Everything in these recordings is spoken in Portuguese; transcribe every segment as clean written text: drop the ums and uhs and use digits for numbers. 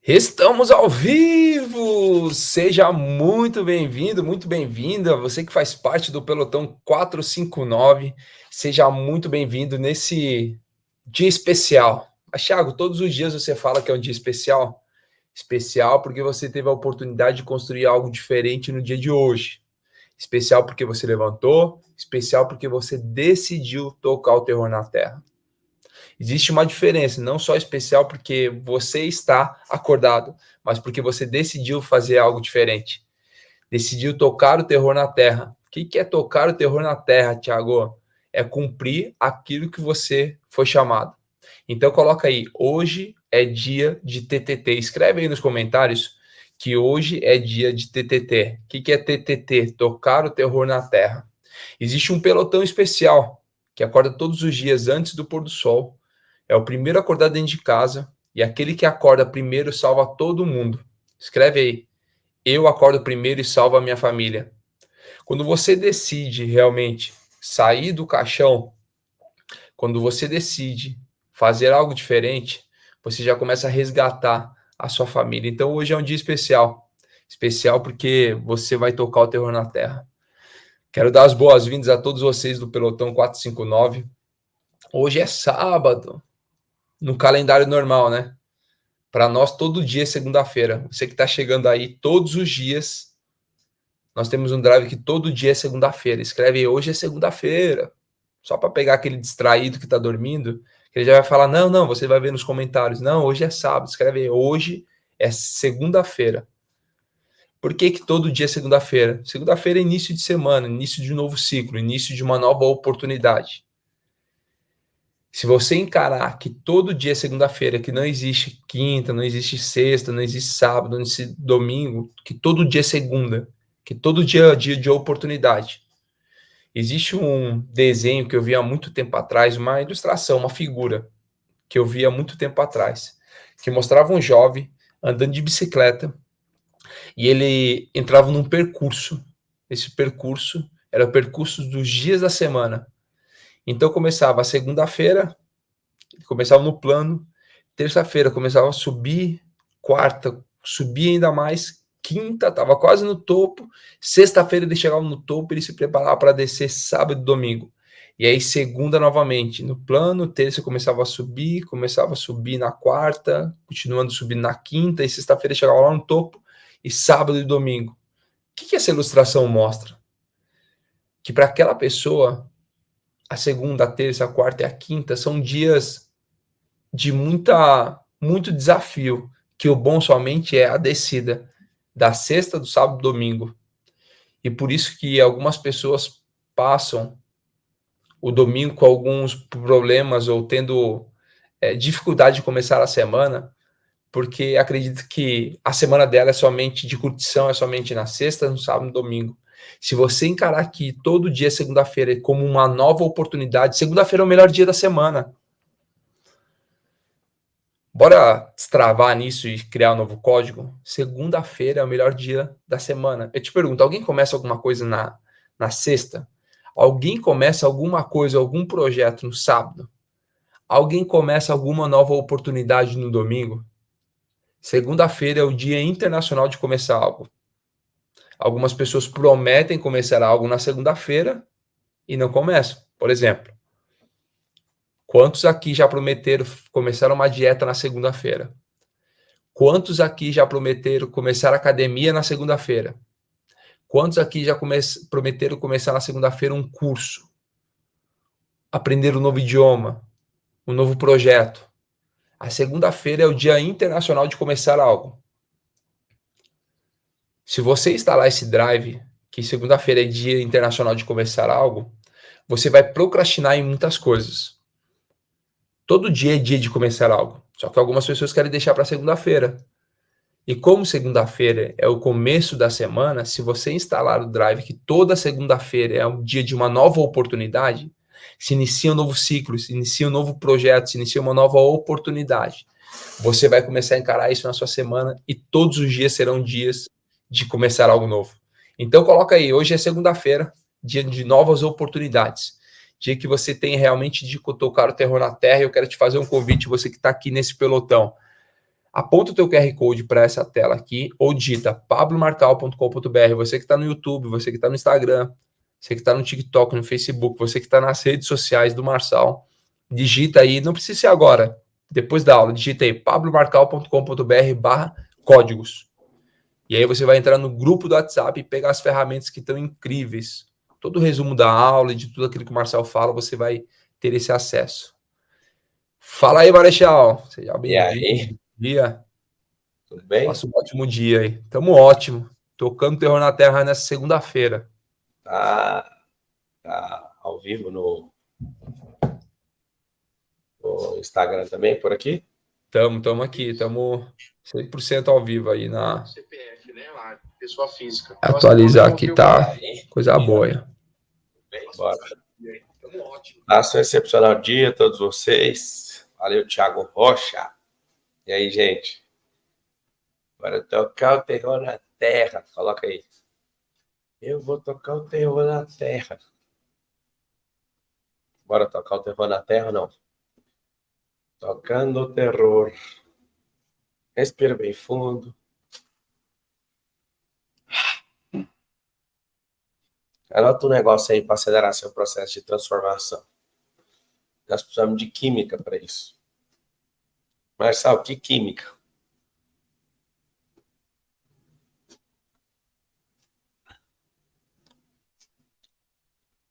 Estamos ao vivo! Seja muito bem-vindo, muito bem-vinda. Você que faz parte do Pelotão 459, seja muito bem-vindo nesse dia especial. Mas, Thiago, todos os dias você fala que é um dia especial? Especial porque você teve a oportunidade de construir algo diferente no dia de hoje. Especial porque você levantou, especial porque você decidiu tocar o terror na terra. Existe uma diferença, não só especial porque você está acordado, mas porque você decidiu fazer algo diferente. Decidiu tocar o terror na terra. O que é tocar o terror na terra, Thiago? É cumprir aquilo que você foi chamado. Então coloca aí, hoje é dia de TTT. Escreve aí nos comentários que hoje é dia de TTT. O que é TTT? Tocar o terror na terra. Existe um pelotão especial que acorda todos os dias antes do pôr do sol. É o primeiro a acordar dentro de casa e aquele que acorda primeiro salva todo mundo. Escreve aí. Eu acordo primeiro e salvo a minha família. Quando você decide realmente sair do caixão, quando você decide fazer algo diferente, você já começa a resgatar a sua família. Então hoje é um dia especial. Especial porque você vai tocar o terror na terra. Quero dar as boas-vindas a todos vocês do Pelotão 459. Hoje é sábado, no calendário normal, né? Para nós, todo dia é segunda-feira. Você que está chegando aí todos os dias, nós temos um drive que todo dia é segunda-feira. Escreve aí, hoje é segunda-feira. Só para pegar aquele distraído que está dormindo, que ele já vai falar, não, você vai ver nos comentários. Não, hoje é sábado. Escreve aí, hoje é segunda-feira. Por que todo dia é segunda-feira? Segunda-feira é início de semana, início de um novo ciclo, início de uma nova oportunidade. Se você encarar que todo dia é segunda-feira, que não existe quinta, não existe sexta, não existe sábado, não existe domingo, que todo dia é segunda, que todo dia é dia de oportunidade. Existe um desenho que eu vi há muito tempo atrás, uma ilustração, uma figura que eu vi há muito tempo atrás, que mostrava um jovem andando de bicicleta e ele entrava num percurso. Esse percurso era o percurso dos dias da semana. Então começava a segunda-feira, começava no plano, terça-feira começava a subir, quarta subia ainda mais, quinta estava quase no topo, sexta-feira ele chegava no topo, ele se preparava para descer sábado e domingo. E aí segunda novamente no plano, terça começava a subir na quarta, continuando subindo na quinta, e sexta-feira chegava lá no topo, e sábado e domingo. O que essa ilustração mostra? Que para aquela pessoa, a segunda, a terça, a quarta e a quinta são dias de muito desafio, que o bom somente é a descida da sexta, do sábado, do domingo. E por isso que algumas pessoas passam o domingo com alguns problemas ou tendo dificuldade de começar a semana, porque acredita que a semana dela é somente de curtição, é somente na sexta, no sábado, no domingo. Se você encarar que todo dia, segunda-feira, como uma nova oportunidade, segunda-feira é o melhor dia da semana. Bora destravar nisso e criar um novo código? Segunda-feira é o melhor dia da semana. Eu te pergunto, alguém começa alguma coisa na sexta? Alguém começa alguma coisa, algum projeto no sábado? Alguém começa alguma nova oportunidade no domingo? Segunda-feira é o dia internacional de começar algo. Algumas pessoas prometem começar algo na segunda-feira e não começam. Por exemplo, quantos aqui já prometeram começar uma dieta na segunda-feira? Quantos aqui já prometeram começar a academia na segunda-feira? Quantos aqui já prometeram começar na segunda-feira um curso? Aprender um novo idioma, um novo projeto? A segunda-feira é o dia internacional de começar algo. Se você instalar esse drive, que segunda-feira é dia internacional de começar algo, você vai procrastinar em muitas coisas. Todo dia é dia de começar algo. Só que algumas pessoas querem deixar para segunda-feira. E como segunda-feira é o começo da semana, se você instalar o Drive, que toda segunda-feira é um dia de uma nova oportunidade, se inicia um novo ciclo, se inicia um novo projeto, se inicia uma nova oportunidade. Você vai começar a encarar isso na sua semana e todos os dias serão dias de começar algo novo. Então coloca aí, hoje é segunda-feira, dia de novas oportunidades. Dia que você tem realmente de tocar o terror na terra. Eu quero te fazer um convite, você que está aqui nesse pelotão. aponta o teu QR Code para essa tela aqui, ou digita pablomarcal.com.br. Você que está no YouTube, você que está no Instagram, você que está no TikTok, no Facebook, você que está nas redes sociais do Marçal, digita aí, não precisa ser agora, depois da aula, digita aí pablomarcal.com.br/códigos. E aí você vai entrar no grupo do WhatsApp e pegar as ferramentas que estão incríveis. Todo o resumo da aula e de tudo aquilo que o Marcel fala, você vai ter esse acesso. Fala aí, Marechal. Seja E aí? bem-vindo. Dia. Tudo bem? Faça um ótimo dia aí. Tamo ótimo. Tocando terror na terra nessa segunda-feira. Tá ao vivo no Instagram também, por aqui? Tamo aqui. Tamo 100% ao vivo aí na... CPF, né? Lá, pessoa física. Atualizar aqui, tá? Coisa boa. Bora. Faça um excepcional dia a todos vocês. Valeu, Thiago Rocha. E aí, gente? Bora tocar o terror na terra. Coloca aí. Eu vou tocar o terror na terra. Bora tocar o terror na terra ou não? Tocando o terror. Respira bem fundo. Anota um negócio aí para acelerar seu processo de transformação. Nós precisamos de química para isso. Marçal, que química?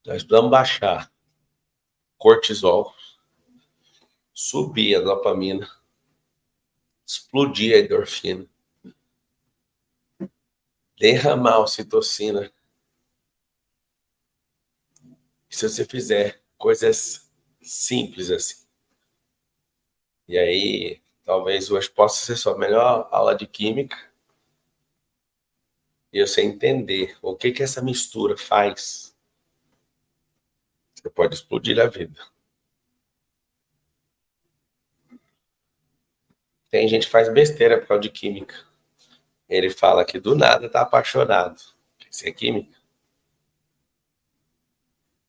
Nós precisamos baixar cortisol, subir a dopamina, explodir a endorfina, derramar a ocitocina. Se você fizer coisas simples assim. E aí, talvez hoje possa ser sua melhor aula de química. E você entender o que essa mistura faz. Você pode explodir a vida. Tem gente que faz besteira por causa de química. Ele fala que do nada tá apaixonado. Isso é química.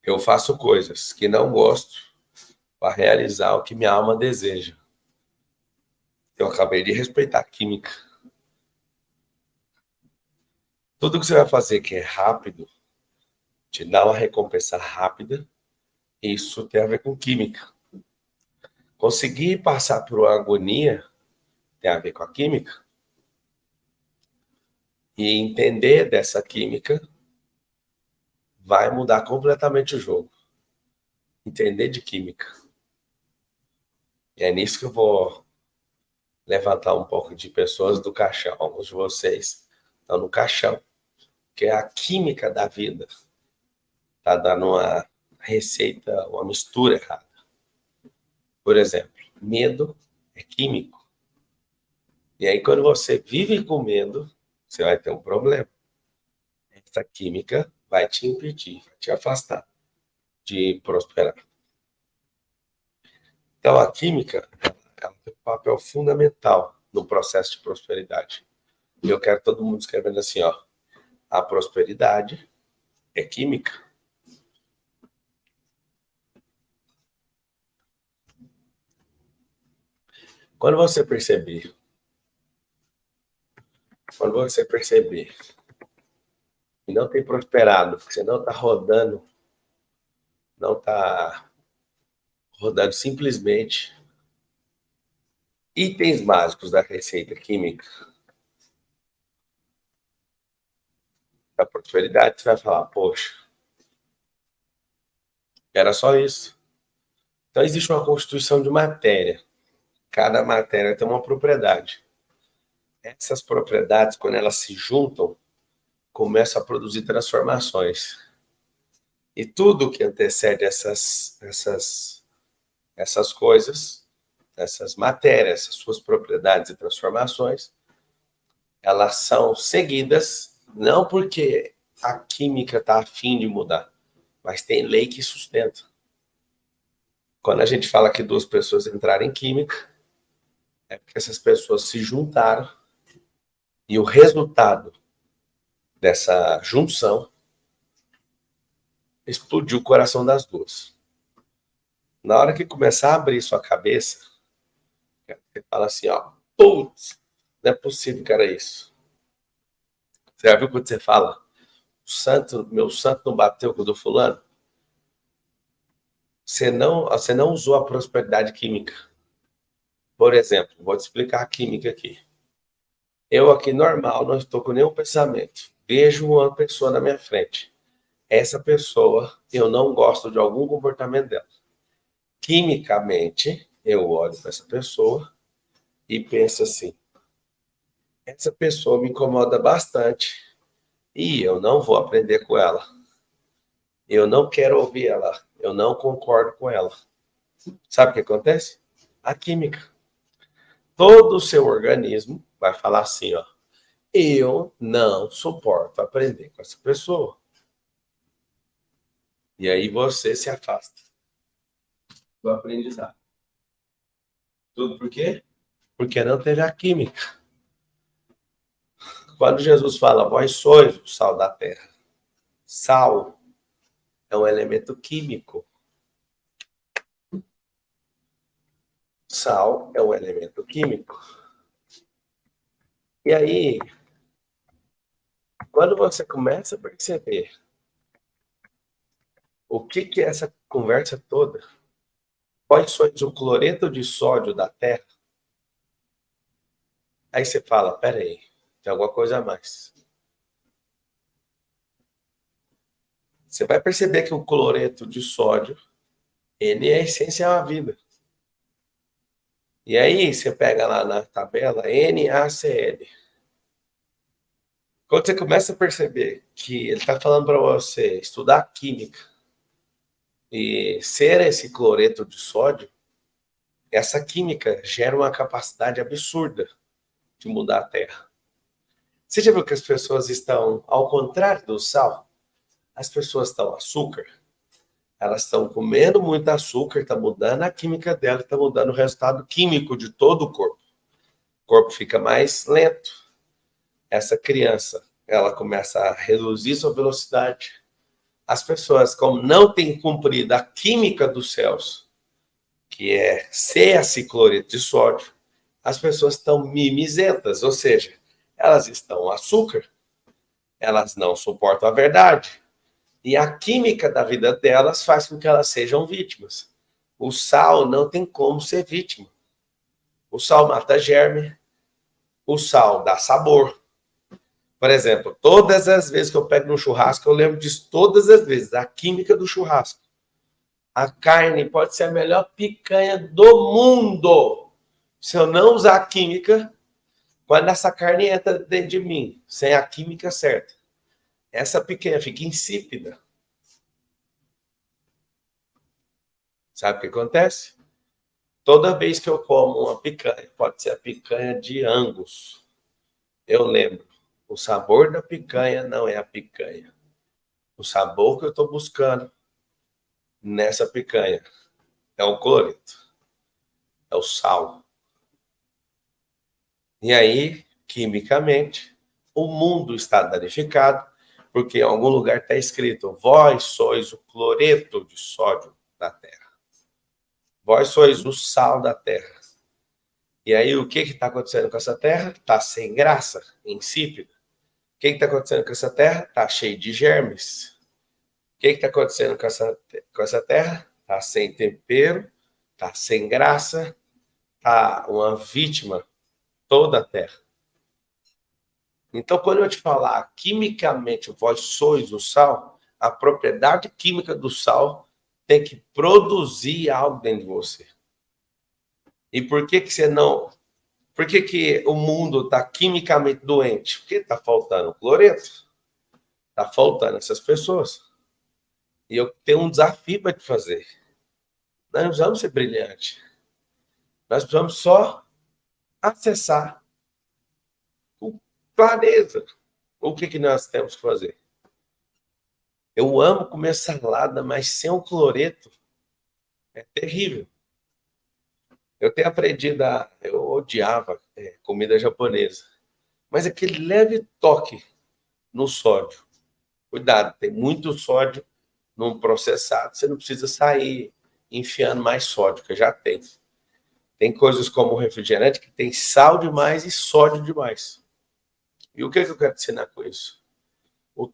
Eu faço coisas que não gosto para realizar o que minha alma deseja. Eu acabei de respeitar a química. Tudo que você vai fazer que é rápido, te dá uma recompensa rápida, isso tem a ver com química. Conseguir passar por uma agonia tem a ver com a química. E entender dessa química vai mudar completamente o jogo. Entender de química. E é nisso que eu vou levantar um pouco de pessoas do caixão. Alguns de vocês estão no caixão, que é a química da vida. Está dando uma receita, uma mistura errada. Por exemplo, medo é químico. E aí, quando você vive com medo, você vai ter um problema. Essa química vai te impedir, vai te afastar de prosperar. Então, a química ela tem um papel fundamental no processo de prosperidade. E eu quero todo mundo escrevendo assim, ó. A prosperidade é química. Quando você perceber que não tem prosperado, que você não está rodando simplesmente itens básicos da receita química da prosperidade, você vai falar, poxa, era só isso. Então existe uma constituição de matéria. Cada matéria tem uma propriedade. Essas propriedades, quando elas se juntam, começam a produzir transformações. E tudo que antecede essas coisas, essas matérias, essas suas propriedades e transformações, elas são seguidas não porque a química está a fim de mudar, mas tem lei que sustenta. Quando a gente fala que duas pessoas entraram em química, é porque essas pessoas se juntaram e o resultado dessa junção explodiu o coração das duas. Na hora que começar a abrir sua cabeça, você fala assim, ó, Putz, não é possível que era isso. Você já viu quando você fala, meu santo não bateu com o do fulano? Você não usou a prosperidade química. Por exemplo, vou te explicar a química aqui. Eu aqui normal, não estou com nenhum pensamento. Vejo uma pessoa na minha frente. Essa pessoa, eu não gosto de algum comportamento dela. Quimicamente, eu olho para essa pessoa e penso assim, essa pessoa me incomoda bastante e eu não vou aprender com ela. Eu não quero ouvir ela, eu não concordo com ela. Sabe o que acontece? A química. Todo o seu organismo vai falar assim, ó, eu não suporto aprender com essa pessoa. E aí você se afasta do aprendizado. Tudo por quê? Porque não teve a química. Quando Jesus fala, vós sois o sal da terra. Sal é um elemento químico. Sal é um elemento químico. E aí, quando você começa a perceber o que é essa conversa toda, quais sois o cloreto de sódio da terra, aí você fala, peraí, tem alguma coisa a mais. Você vai perceber que o cloreto de sódio, ele é essencial à vida. E aí você pega lá na tabela NaCl. Quando você começa a perceber que ele está falando para você estudar química e ser esse cloreto de sódio, essa química gera uma capacidade absurda de mudar a Terra. Você já viu que as pessoas estão ao contrário do sal? As pessoas estão açúcar, elas estão comendo muito açúcar, está mudando a química dela, está mudando o resultado químico de todo o corpo. O corpo fica mais lento. Essa criança, ela começa a reduzir sua velocidade. As pessoas, como não têm cumprido a química dos céus, que é CaCl de sódio, as pessoas estão mimizentas, ou seja, elas estão açúcar, elas não suportam a verdade. E a química da vida delas faz com que elas sejam vítimas. O sal não tem como ser vítima. O sal mata germe, o sal dá sabor. Por exemplo, todas as vezes que eu pego no churrasco, eu lembro disso todas as vezes, a química do churrasco. A carne pode ser a melhor picanha do mundo. Se eu não usar a química, quando essa carne entra dentro de mim, sem a química certa, essa picanha fica insípida. Sabe o que acontece? Toda vez que eu como uma picanha, pode ser a picanha de Angus, eu lembro, o sabor da picanha não é a picanha. O sabor que eu estou buscando nessa picanha é o cloreto, é o sal. E aí, quimicamente, o mundo está danificado, porque em algum lugar está escrito, vós sois o cloreto de sódio da terra. Vós sois o sal da terra. E aí, o que está acontecendo com essa terra? Está sem graça, insípida. O que está acontecendo com essa terra? Está cheio de germes. O que está acontecendo com essa terra? Está sem tempero, está sem graça, está uma vítima toda a terra. Então, quando eu te falar quimicamente, vós sois o sal, a propriedade química do sal tem que produzir algo dentro de você. E por que você não... Por que o mundo está quimicamente doente? Porque está faltando cloreto. Está faltando essas pessoas. E eu tenho um desafio para te fazer. Nós não precisamos ser brilhantes. Nós precisamos só acessar o clareza. O que nós temos que fazer? Eu amo comer salada, mas sem o cloreto é terrível. Eu tenho aprendido eu odiava comida japonesa. Mas aquele leve toque no sódio. Cuidado, tem muito sódio num processado. Você não precisa sair enfiando mais sódio, que já tem. Tem coisas como o refrigerante que tem sal demais e sódio demais. E o que eu quero te ensinar com isso? O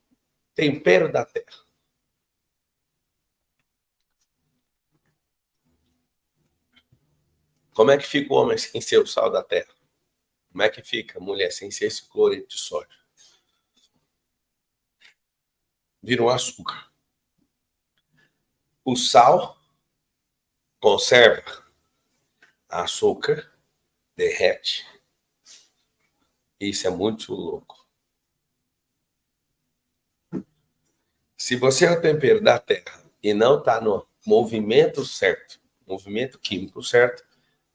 tempero da terra. Como é que fica o homem sem ser o sal da terra? Como é que fica a mulher sem ser esse cloreto de sódio? Vira um açúcar. O sal conserva, açúcar derrete. Isso é muito louco. Se você é o tempero da terra e não está no movimento certo, movimento químico certo,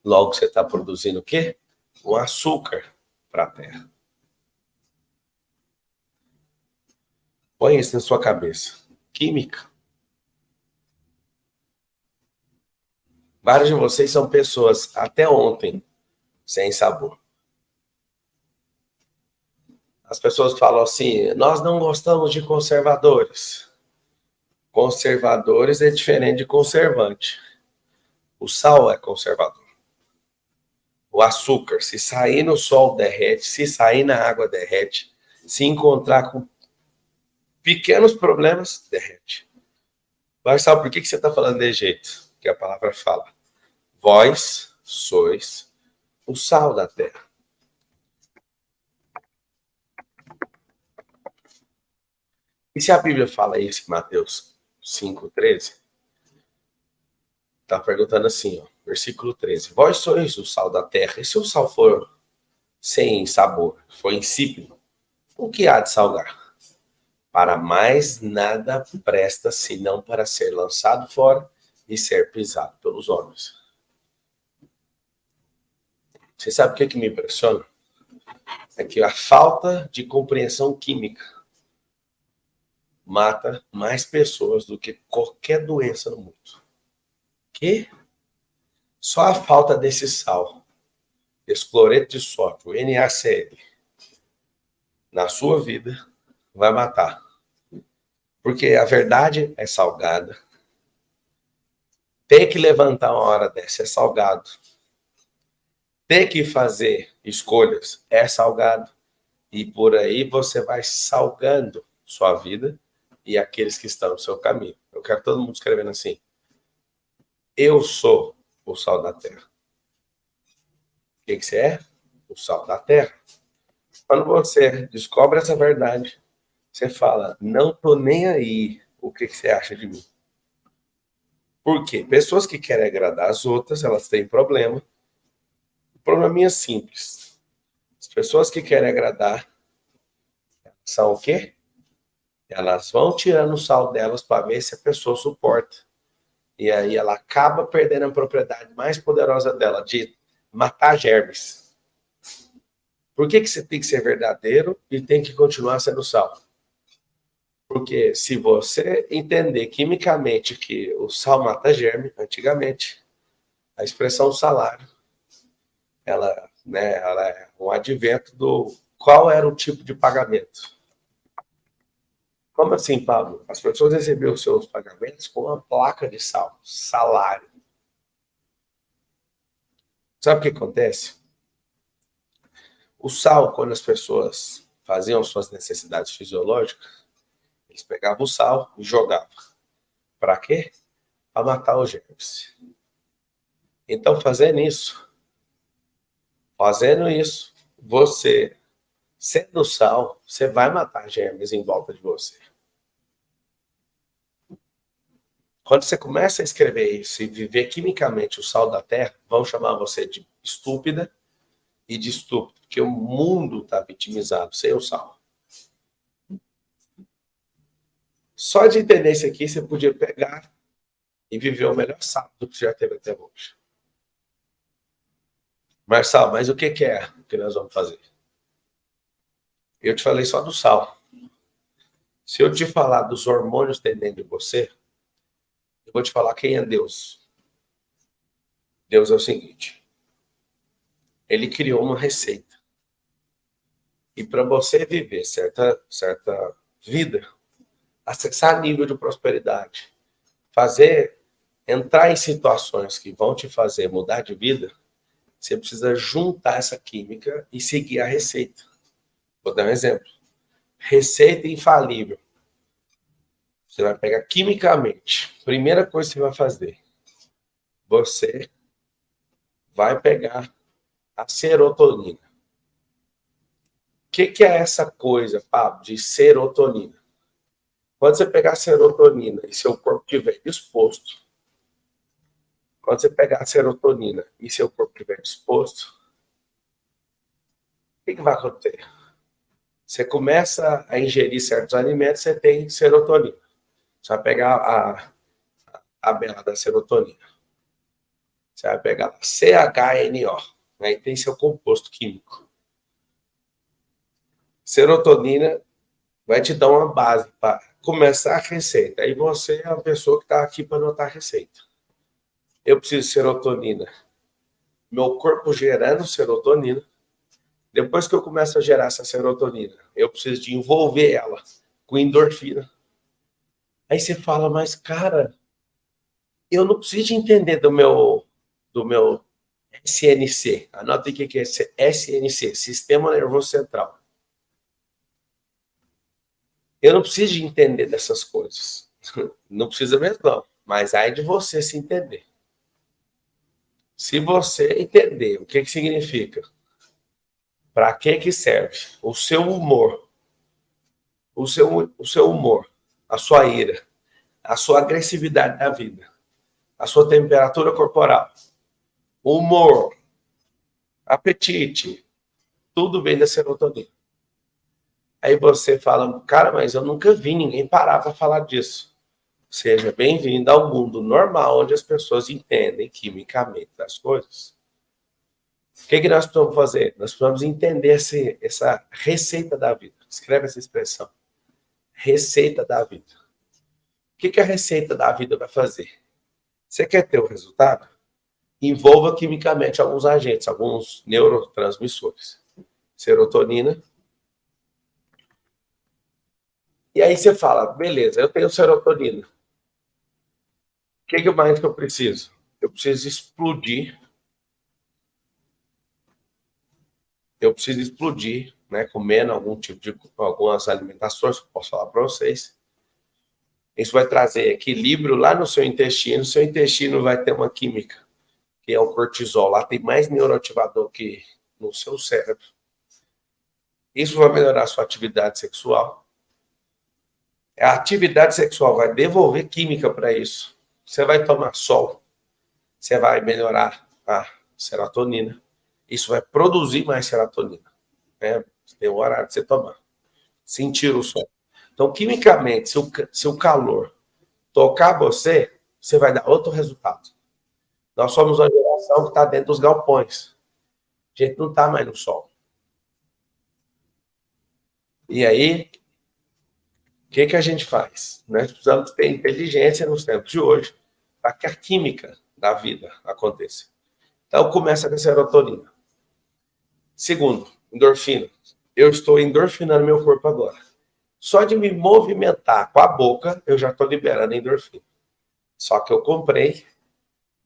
logo você está produzindo o quê? Um açúcar para a terra. Põe isso na sua cabeça. Química. Vários de vocês são pessoas, até ontem, sem sabor. As pessoas falam assim, nós não gostamos de conservadores. Conservadores é diferente de conservante. O sal é conservador. O açúcar, se sair no sol, derrete. Se sair na água, derrete. Se encontrar com pequenos problemas, derrete. Mas sabe por que você está falando de jeito? Que a palavra fala. Vós sois o sal da terra. E se a Bíblia fala isso em Mateus 5,13? Está perguntando assim, ó, versículo 13. Vós sois o sal da terra. E se o sal for sem sabor, for insípido, o que há de salgar? Para mais nada presta, senão para ser lançado fora e ser pisado pelos homens. Você sabe o que me impressiona? É que a falta de compreensão química mata mais pessoas do que qualquer doença no mundo. Que só a falta desse sal, esse cloreto de sódio, NaCl, na sua vida, vai matar. Porque a verdade é salgada. Ter que levantar uma hora dessa é salgado. Ter que fazer escolhas é salgado. E por aí você vai salgando sua vida e aqueles que estão no seu caminho. Eu quero todo mundo escrevendo assim. Eu sou o sal da terra. O que você é? O sal da terra. Quando você descobre essa verdade, você fala, não tô nem aí o que você acha de mim. Por quê? Pessoas que querem agradar as outras, elas têm problema. O probleminha é simples. As pessoas que querem agradar são o quê? Elas vão tirando o sal delas para ver se a pessoa suporta. E aí ela acaba perdendo a propriedade mais poderosa dela, de matar germes. Por que você tem que ser verdadeiro e tem que continuar sendo sal? Porque se você entender quimicamente que o sal mata germe, antigamente, a expressão salário, ela é um advento do qual era o tipo de pagamento. Como assim, Pablo? As pessoas recebiam os seus pagamentos com uma placa de sal, salário. Sabe o que acontece? O sal, quando as pessoas faziam suas necessidades fisiológicas, eles pegavam o sal e jogavam. Para quê? Para matar os germes. Então, fazendo isso, você, sendo sal, você vai matar germes em volta de você. Quando você começa a escrever isso e viver quimicamente o sal da terra, vão chamar você de estúpida e de estúpido, porque o mundo está vitimizado sem o sal. Só de entender isso aqui, você podia pegar e viver o melhor sábado que você já teve até hoje. Marçal, mas o que é que nós vamos fazer? Eu te falei só do sal. Se eu te falar dos hormônios que tem dentro de você, eu vou te falar quem é Deus. Deus é o seguinte. Ele criou uma receita. E para você viver certa vida, acessar nível de prosperidade, entrar em situações que vão te fazer mudar de vida, Você precisa juntar essa química e seguir a receita. Vou dar um exemplo. Receita infalível. Você vai pegar quimicamente. Primeira coisa que você vai fazer. Você vai pegar a serotonina. O que é essa coisa, Pablo, de serotonina? Quando você pegar a serotonina e seu corpo estiver disposto, quando você pegar a serotonina e seu corpo estiver disposto, o que vai acontecer? Você começa a ingerir certos alimentos, você tem serotonina. Você vai pegar a bela da serotonina. Você vai pegar CHNO. Aí tem seu composto químico. Serotonina vai te dar uma base para começar a receita. Aí você é a pessoa que está aqui para anotar a receita. Eu preciso de serotonina. Meu corpo gerando serotonina. Depois que eu começo a gerar essa serotonina, eu preciso de envolver ela com endorfina. Aí você fala, mas cara, eu não preciso de entender do meu SNC. Anota aí o que é SNC, Sistema Nervoso Central. Eu não preciso de entender dessas coisas. Não precisa mesmo, não. Mas aí de você se entender. Se você entender o que significa, para que serve, o seu humor, o seu humor, a sua ira, a sua agressividade da vida, a sua temperatura corporal, humor, apetite, tudo vem da serotonina. Aí você fala, cara, mas eu nunca vi ninguém parar para falar disso. Seja bem-vindo ao mundo normal, onde as pessoas entendem quimicamente as coisas. O que nós precisamos fazer? Nós precisamos entender essa receita da vida. Escreve essa expressão. Receita da vida. O que a receita da vida vai fazer? Você quer ter o resultado? Envolva quimicamente alguns agentes, alguns neurotransmissores. Serotonina. E aí você fala, beleza, eu tenho serotonina. O que mais que eu preciso? Eu preciso explodir. Né, comendo algumas alimentações, que eu posso falar para vocês. Isso vai trazer equilíbrio lá no seu intestino. Seu intestino vai ter uma química, que é o cortisol. Lá tem mais neuroativador que no seu cérebro. Isso vai melhorar a sua atividade sexual. A atividade sexual vai devolver química para isso. Você vai tomar sol. Você vai melhorar a serotonina. Isso vai produzir mais serotonina. Né? Tem um horário de você tomar. Sentir o sol. Então, quimicamente, se o calor tocar você vai dar outro resultado. Nós somos uma geração que está dentro dos galpões. A gente não está mais no sol. E aí, o que a gente faz? Nós precisamos ter inteligência nos tempos de hoje para que a química da vida aconteça. Então, começa com a serotonina. Segundo, endorfina. Eu estou endorfinando meu corpo agora. Só de me movimentar com a boca, eu já estou liberando endorfina. Só que eu comprei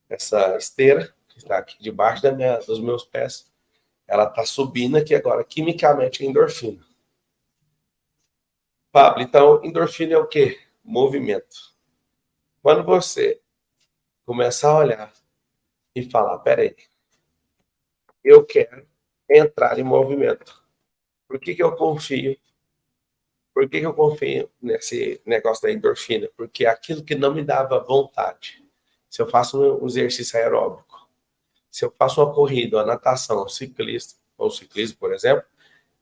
essa esteira, que está aqui debaixo dos meus pés. Ela está subindo aqui agora, quimicamente, endorfina. Pablo, então, endorfina é o quê? Movimento. Quando você começar a olhar e falar, peraí, eu quero entrar em movimento. Por que eu confio? Por que eu confio nesse negócio da endorfina? Porque aquilo que não me dava vontade. Se eu faço um exercício aeróbico, se eu faço uma corrida, uma natação, um ciclismo, por exemplo,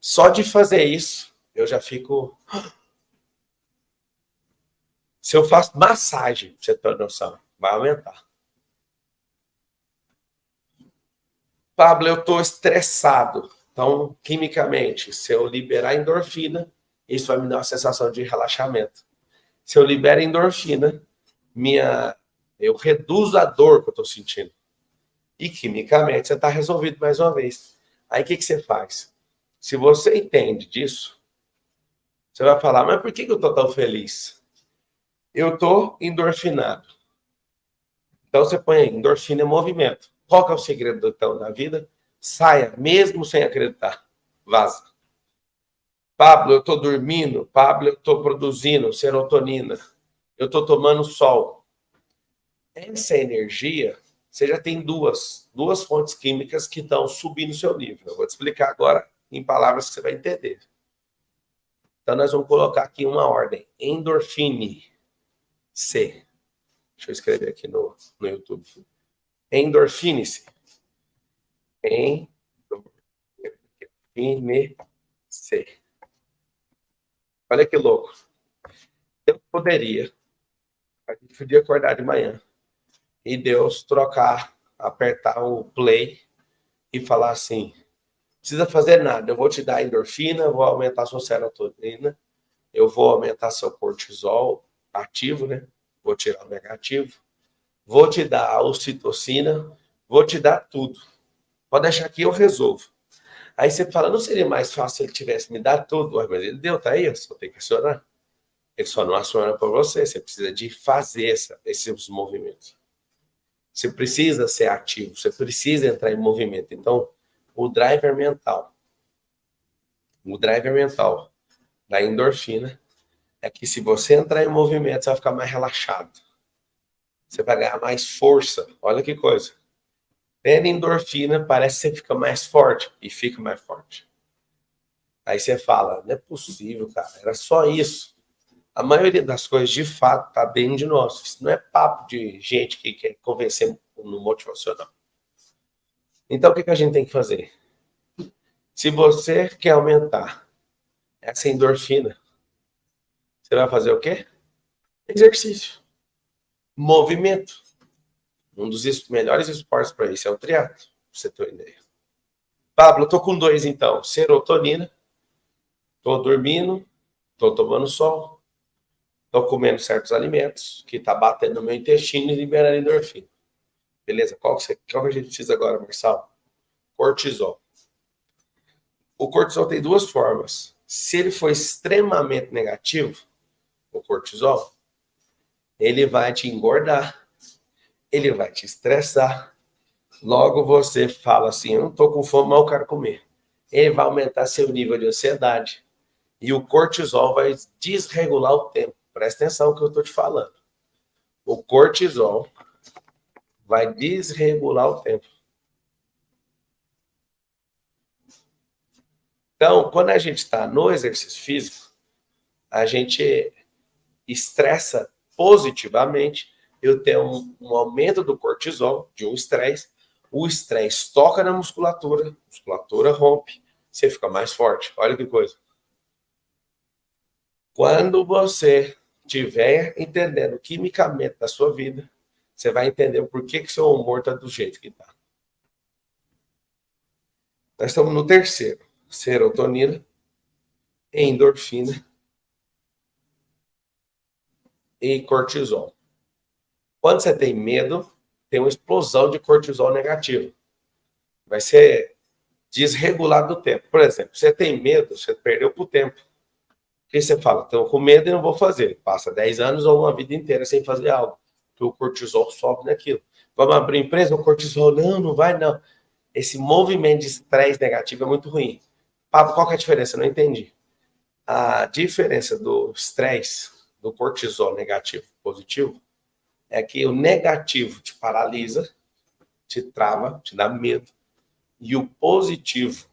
só de fazer isso, eu já fico... Se eu faço massagem, pra você ter noção, vai aumentar. Pablo, eu estou estressado. Então, quimicamente, se eu liberar endorfina, isso vai me dar uma sensação de relaxamento. Se eu libero endorfina, eu reduzo a dor que eu estou sentindo. E quimicamente, você está resolvido mais uma vez. Aí, o que você faz? Se você entende disso, você vai falar, mas por que eu estou tão feliz? Eu estou endorfinado. Então, você põe aí, endorfina é movimento. Qual que é o segredo então da vida? Saia, mesmo sem acreditar. Vaza. Pablo, eu estou dormindo. Pablo, eu estou produzindo serotonina. Eu estou tomando sol. Essa energia, você já tem duas fontes químicas que estão subindo o seu nível. Eu vou te explicar agora em palavras que você vai entender. Então, nós vamos colocar aqui uma ordem. Endorfine. C. Deixa eu escrever aqui no YouTube. Endorfine-se. Endorfine-se. Olha que louco. Eu poderia, a gente podia acordar de manhã e Deus apertar o play e falar assim, não precisa fazer nada, eu vou te dar endorfina, vou aumentar sua serotonina, eu vou aumentar seu cortisol ativo, né? Vou tirar o negativo, vou te dar a ocitocina, vou te dar tudo. Pode deixar que eu resolvo. Aí você fala, não seria mais fácil se ele tivesse me dado tudo? Ué, mas ele deu, tá aí, eu só tenho que acionar. Ele só não aciona para você, você precisa de fazer esses movimentos. Você precisa ser ativo, você precisa entrar em movimento. Então, o driver mental da endorfina é que se você entrar em movimento, você vai ficar mais relaxado. Você vai ganhar mais força. Olha que coisa. Tendo endorfina, parece que você fica mais forte. E fica mais forte. Aí você fala, não é possível, cara. Era só isso. A maioria das coisas, de fato, está dentro de nós. Isso não é papo de gente que quer convencer no motivacional. Então, o que a gente tem que fazer? Se você quer aumentar essa endorfina, você vai fazer o quê? Exercício. Movimento. Um dos melhores esportes para isso é o triatlo, pra você ter uma ideia. Pablo, eu tô com 2 então. Serotonina, tô dormindo, tô tomando sol, tô comendo certos alimentos, que tá batendo no meu intestino e liberando endorfina. Beleza? Qual que a gente precisa agora, Marçal? Cortisol. O cortisol tem 2 formas. Se ele for extremamente negativo, o cortisol, ele vai te engordar, ele vai te estressar. Logo você fala assim, eu não tô com fome, mas eu quero comer. Ele vai aumentar seu nível de ansiedade. E o cortisol vai desregular o tempo. Presta atenção no que eu estou te falando. O cortisol vai desregular o tempo. Então, quando a gente está no exercício físico, a gente estressa positivamente. Eu tenho um aumento do cortisol, de um estresse. O estresse toca na musculatura, a musculatura rompe, você fica mais forte. Olha que coisa. Quando você estiver entendendo quimicamente da sua vida, você vai entender o porquê que seu humor está do jeito que está. Nós estamos no terceiro. Serotonina, endorfina e cortisol. Quando você tem medo, tem uma explosão de cortisol negativo. Vai ser desregulado o tempo. Por exemplo, você tem medo, você perdeu por tempo. Porque você fala, estou com medo e não vou fazer. Passa 10 anos ou uma vida inteira sem fazer algo. Porque o cortisol sobe naquilo. Vamos abrir empresa, o cortisol, não vai não. Esse movimento de estresse negativo é muito ruim. Pablo, qual que é a diferença? Eu não entendi. A diferença do estresse, do cortisol negativo e positivo, é que o negativo te paralisa, te trava, te dá medo. E o positivo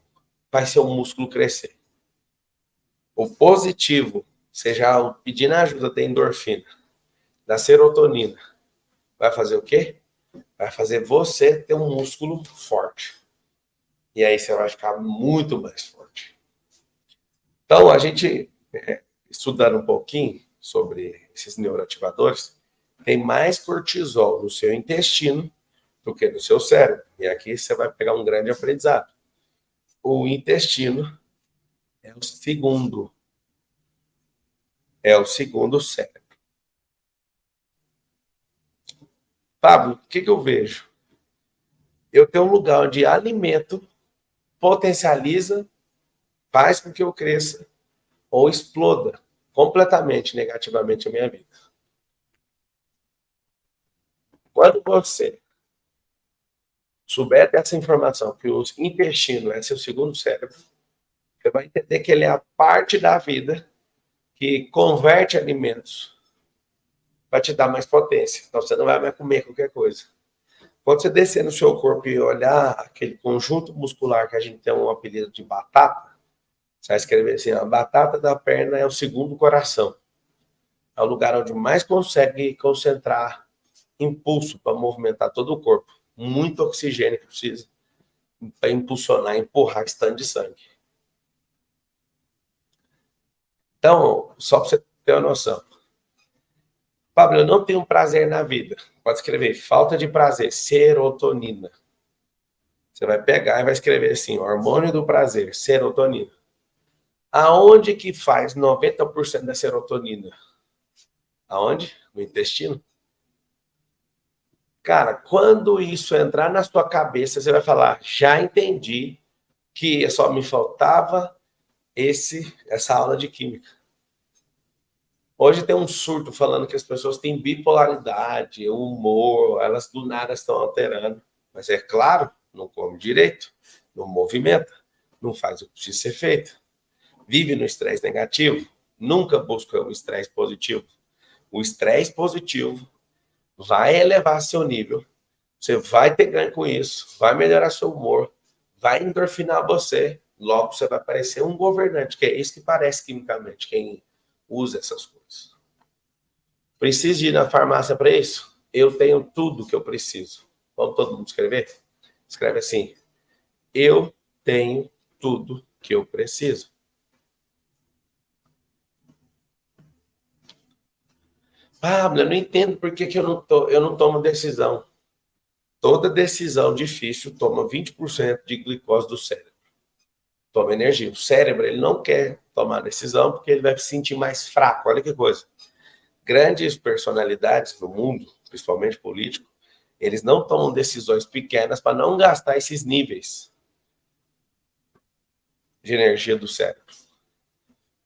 vai ser o músculo crescer. O positivo, seja pedindo ajuda da endorfina, da serotonina, vai fazer o quê? Vai fazer você ter um músculo forte. E aí você vai ficar muito mais forte. Então, a gente, estudando um pouquinho sobre esses neuroativadores, tem mais cortisol no seu intestino do que no seu cérebro. E aqui você vai pegar um grande aprendizado. O intestino é o segundo cérebro. Pablo, o que eu vejo? Eu tenho um lugar onde alimento potencializa, faz com que eu cresça ou exploda completamente negativamente a minha vida. Quando você souber dessa informação, que o intestino é seu segundo cérebro, você vai entender que ele é a parte da vida que converte alimentos para te dar mais potência. Então você não vai mais comer qualquer coisa. Quando você descer no seu corpo e olhar aquele conjunto muscular que a gente tem um apelido de batata, você vai escrever assim, a batata da perna é o segundo coração. É o lugar onde mais consegue concentrar impulso para movimentar todo o corpo. Muito oxigênio que precisa para impulsionar, empurrar esse de sangue. Então, só para você ter uma noção. Pablo, eu não tenho prazer na vida. Pode escrever falta de prazer, serotonina. Você vai pegar e vai escrever assim, hormônio do prazer, serotonina. Aonde que faz 90% da serotonina? Aonde? No intestino. Cara, quando isso entrar na sua cabeça, você vai falar, já entendi que só me faltava essa aula de química. Hoje tem um surto falando que as pessoas têm bipolaridade, humor, elas do nada estão alterando. Mas é claro, não come direito, não movimenta, não faz o que precisa ser feito. Vive no estresse negativo, nunca busca o estresse positivo. O estresse positivo vai elevar seu nível, você vai ter ganho com isso, vai melhorar seu humor, vai endorfinar você, logo você vai parecer um governante, que é isso que parece quimicamente, quem usa essas coisas. Preciso ir na farmácia para isso? Eu tenho tudo que eu preciso. Vamos todo mundo escrever? Escreve assim, eu tenho tudo que eu preciso. Pablo, eu não entendo por que eu não tomo decisão. Toda decisão difícil toma 20% de glicose do cérebro. Toma energia. O cérebro ele não quer tomar decisão porque ele vai se sentir mais fraco. Olha que coisa. Grandes personalidades do mundo, principalmente políticos, eles não tomam decisões pequenas para não gastar esses níveis de energia do cérebro.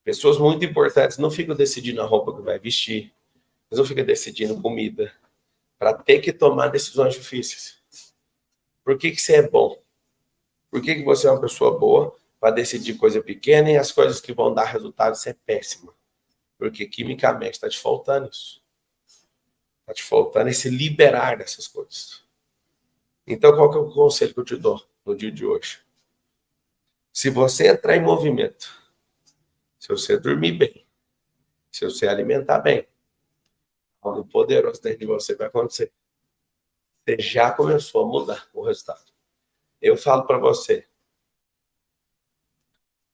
Pessoas muito importantes não ficam decidindo a roupa que vai vestir, eles não ficam decidindo comida, para ter que tomar decisões difíceis. Por que você é bom? Por que você é uma pessoa boa para decidir coisa pequena e as coisas que vão dar resultado ser péssima? Porque quimicamente está te faltando isso. Está te faltando esse liberar dessas coisas. Então, qual que é o conselho que eu te dou no dia de hoje? Se você entrar em movimento, se você dormir bem, se você alimentar bem, algo poderoso dentro de você vai acontecer. Você já começou a mudar o resultado. Eu falo para você,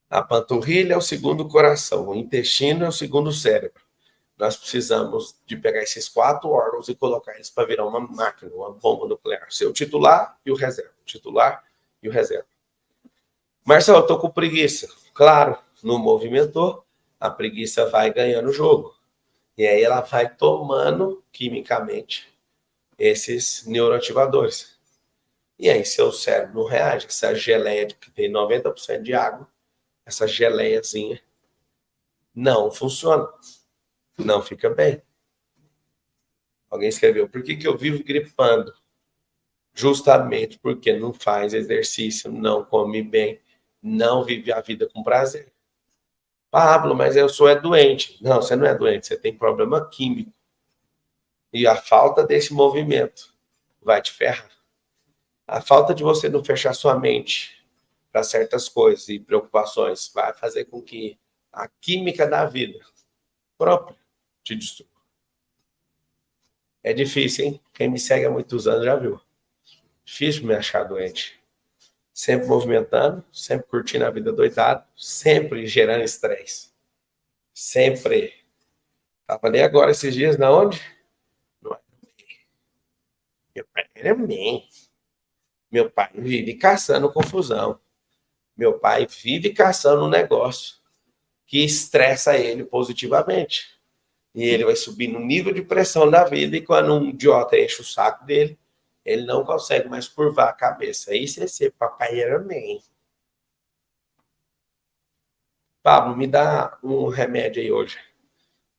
a panturrilha é o segundo coração, o intestino é o segundo cérebro. Nós precisamos de pegar esses 4 órgãos e colocar eles para virar uma máquina, uma bomba nuclear. Ser o titular e o reserva. O titular e o reserva. Marcelo, eu estou com preguiça. Claro, não movimentou, a preguiça vai ganhando o jogo. E aí ela vai tomando, quimicamente, esses neuroativadores. E aí seu cérebro não reage. Essa geleia que tem 90% de água, essa geleiazinha, não funciona. Não fica bem. Alguém escreveu, por que eu vivo gripando? Justamente porque não faz exercício, não come bem, não vive a vida com prazer. Pablo, mas eu sou doente. Não, você não é doente, você tem problema químico. E a falta desse movimento vai te ferrar. A falta de você não fechar sua mente para certas coisas e preocupações vai fazer com que a química da vida própria te destrua. É difícil, hein? Quem me segue há muitos anos já viu. Difícil me achar doente. Sempre movimentando, sempre curtindo a vida doidado, sempre gerando estresse. Sempre. Tava ali agora esses dias, na onde? No Meu pai era bem. Meu pai vive caçando confusão. Meu pai vive caçando um negócio que estressa ele positivamente. E ele vai subir no nível de pressão da vida e quando um idiota enche o saco dele, ele não consegue mais curvar a cabeça. Isso é ser papai era bem. Pablo, me dá um remédio aí hoje.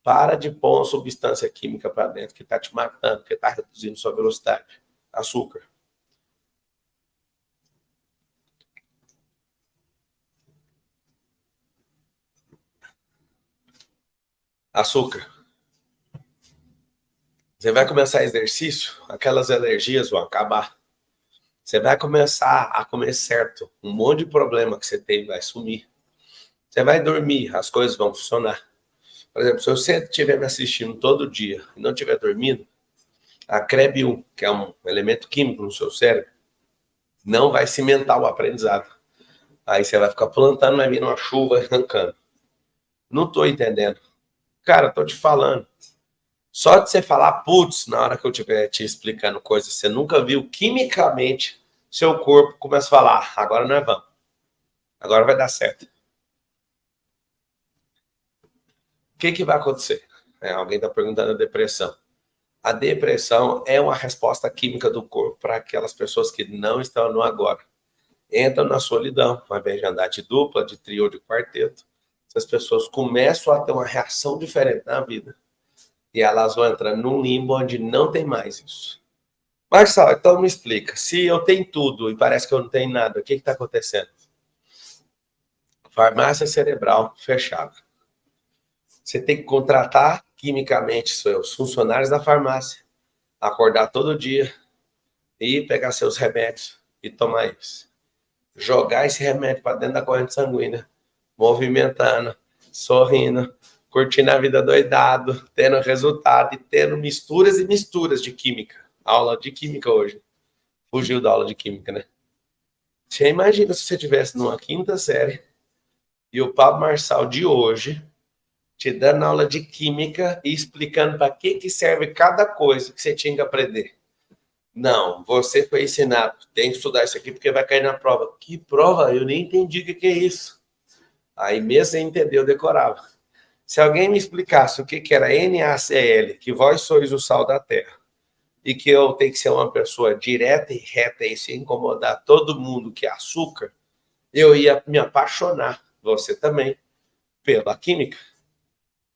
Para de pôr uma substância química para dentro que está te matando, que está reduzindo sua velocidade. Açúcar. Açúcar. Você vai começar exercício, aquelas alergias vão acabar. Você vai começar a comer certo, um monte de problema que você tem vai sumir. Você vai dormir, as coisas vão funcionar. Por exemplo, se você estiver me assistindo todo dia e não estiver dormindo, a CREB1, que é um elemento químico no seu cérebro, não vai cimentar o aprendizado. Aí você vai ficar plantando, vai vir uma chuva arrancando. Não estou entendendo. Cara, estou te falando. Só de você falar, putz, na hora que eu estiver te explicando coisas, você nunca viu quimicamente, seu corpo começa a falar, agora nós vamos. Agora vai dar certo. O que vai acontecer? Alguém está perguntando a depressão. A depressão é uma resposta química do corpo para aquelas pessoas que não estão no agora. Entram na solidão, ao invés de andar de dupla, de trio ou de quarteto. Essas pessoas começam a ter uma reação diferente na vida. E elas vão entrando num limbo onde não tem mais isso. Marcelo, então me explica. Se eu tenho tudo e parece que eu não tenho nada, o que está acontecendo? Farmácia cerebral fechada. Você tem que contratar quimicamente seus funcionários da farmácia, acordar todo dia e pegar seus remédios e tomar eles. Jogar esse remédio para dentro da corrente sanguínea, movimentando, sorrindo, curtindo a vida doidado, tendo resultado e tendo misturas e misturas de química. Aula de química hoje. Fugiu da aula de química, né? Você imagina se você estivesse numa quinta série e o Pablo Marçal de hoje te dando aula de química e explicando para que serve cada coisa que você tinha que aprender. Não, você foi ensinado, tem que estudar isso aqui porque vai cair na prova. Que prova? Eu nem entendi o que é isso. Aí mesmo sem entender, eu decorava. Se alguém me explicasse o que era NaCl, que vós sois o sal da terra, e que eu tenho que ser uma pessoa direta e reta e se incomodar todo mundo que é açúcar, eu ia me apaixonar, você também, pela química.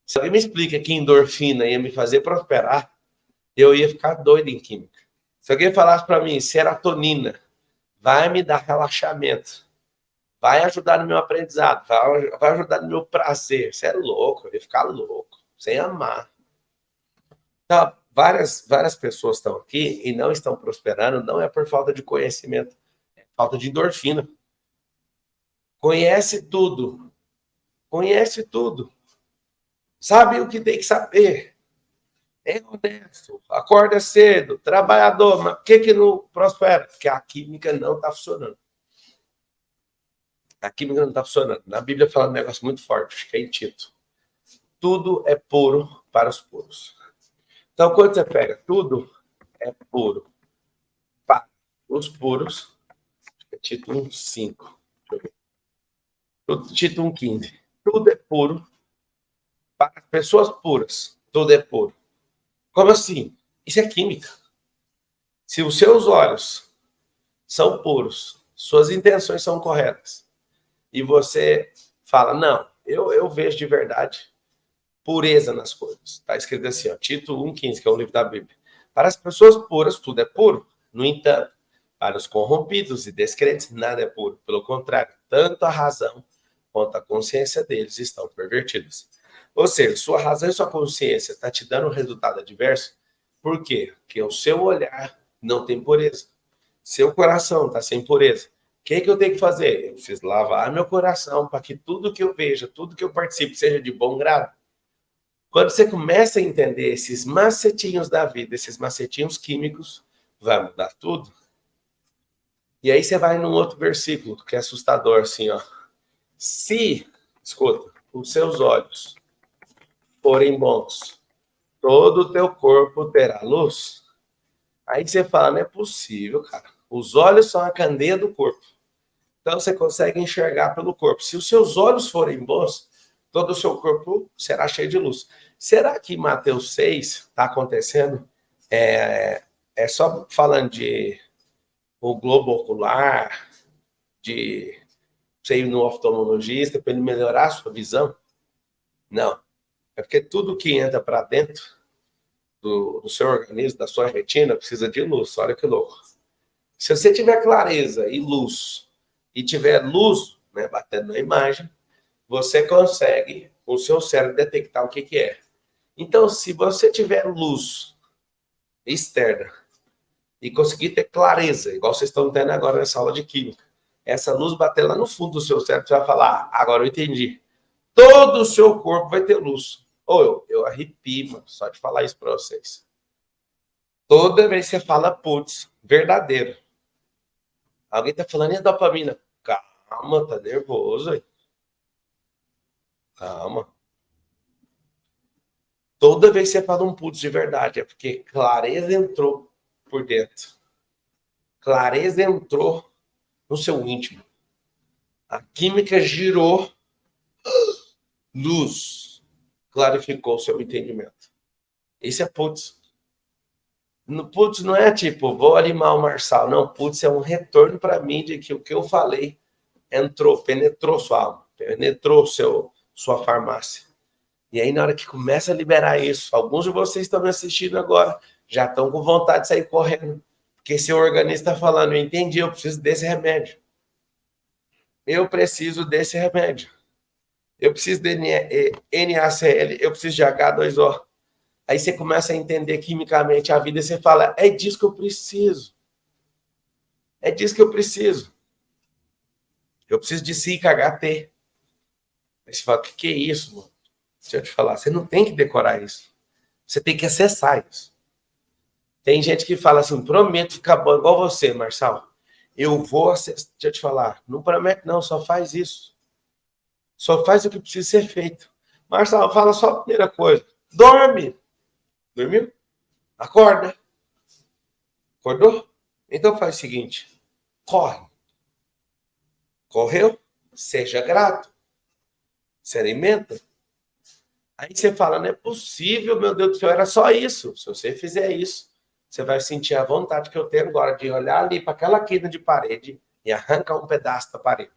Se alguém me explica que endorfina ia me fazer prosperar, eu ia ficar doido em química. Se alguém falasse para mim, serotonina vai me dar relaxamento, vai ajudar no meu aprendizado, vai ajudar no meu prazer, você é louco, eu ia ficar louco, sem amar. Então, várias pessoas estão aqui e não estão prosperando, não é por falta de conhecimento, é falta de endorfina. Conhece tudo. Sabe o que tem que saber. É honesto, acorda cedo, trabalhador, mas por que não prospera? Porque a química não está funcionando. A química não está funcionando. Na Bíblia fala um negócio muito forte, acho que é em Tito. Tudo é puro para os puros. Então, quando você pega tudo, é puro para os puros. É Tito 1,5. Tito 1,15. Tudo é puro para as pessoas puras. Tudo é puro. Como assim? Isso é química. Se os seus olhos são puros, suas intenções são corretas, e você fala, não, eu vejo de verdade pureza nas coisas. Está escrito assim, ó, Tito 1,15, que é o livro da Bíblia. Para as pessoas puras, tudo é puro. No entanto, para os corrompidos e descrentes, nada é puro. Pelo contrário, tanto a razão quanto a consciência deles estão pervertidas. Ou seja, sua razão e sua consciência estão te dando um resultado adverso. Por quê? Porque o seu olhar não tem pureza. Seu coração está sem pureza. O que eu tenho que fazer? Eu preciso lavar meu coração para que tudo que eu veja, tudo que eu participe seja de bom grado. Quando você começa a entender esses macetinhos da vida, esses macetinhos químicos, vai mudar tudo. E aí você vai num outro versículo, que é assustador, assim, ó. Se, escuta, os seus olhos forem bons, todo o teu corpo terá luz. Aí você fala, não é possível, cara. Os olhos são a candeia do corpo. Então você consegue enxergar pelo corpo. Se os seus olhos forem bons, todo o seu corpo será cheio de luz. Será que Mateus 6 está acontecendo? É só falando de o globo ocular, de você ir no oftalmologista para ele melhorar a sua visão? Não. É porque tudo que entra para dentro do seu organismo, da sua retina, precisa de luz. Olha que louco. Se você tiver clareza e luz, e tiver luz, né, batendo na imagem, você consegue, o seu cérebro, detectar o que é. Então, se você tiver luz externa e conseguir ter clareza, igual vocês estão tendo agora nessa aula de química, essa luz bater lá no fundo do seu cérebro, você vai falar, agora eu entendi. Todo o seu corpo vai ter luz. Ou eu arrepio, mano, só de falar isso para vocês. Toda vez que você fala, putz, verdadeiro. Alguém tá falando, e a dopamina? Calma, tá nervoso aí. Calma. Toda vez que você fala um putz de verdade, é porque clareza entrou por dentro. Clareza entrou no seu íntimo. A química girou, luz, clarificou o seu entendimento. Isso é putz. Putz não é tipo, vou animar o Marçal. Não, putz é um retorno para mim de que o que eu falei entrou, penetrou sua alma, penetrou sua farmácia. E aí, na hora que começa a liberar isso, alguns de vocês estão me assistindo agora, já estão com vontade de sair correndo. Porque seu organismo está falando, eu entendi, eu preciso desse remédio. Eu preciso desse remédio. Eu preciso de NaCl, eu preciso de H2O. Aí você começa a entender quimicamente a vida e você fala, é disso que eu preciso. É disso que eu preciso. Eu preciso de 5-HT. Aí você fala, o que é isso, mano? Deixa eu te falar, você não tem que decorar isso. Você tem que acessar isso. Tem gente que fala assim, prometo ficar bom igual você, Marçal. Eu vou acessar. Deixa eu te falar, não promete não, só faz isso. Só faz o que precisa ser feito. Marçal, fala só a primeira coisa. Dorme. Dormiu? Acorda. Acordou? Então faz o seguinte, corre. Correu? Seja grato. Se alimenta. Aí você fala, não é possível, meu Deus do céu, era só isso. Se você fizer isso, você vai sentir a vontade que eu tenho agora de olhar ali para aquela quina de parede e arrancar um pedaço da parede.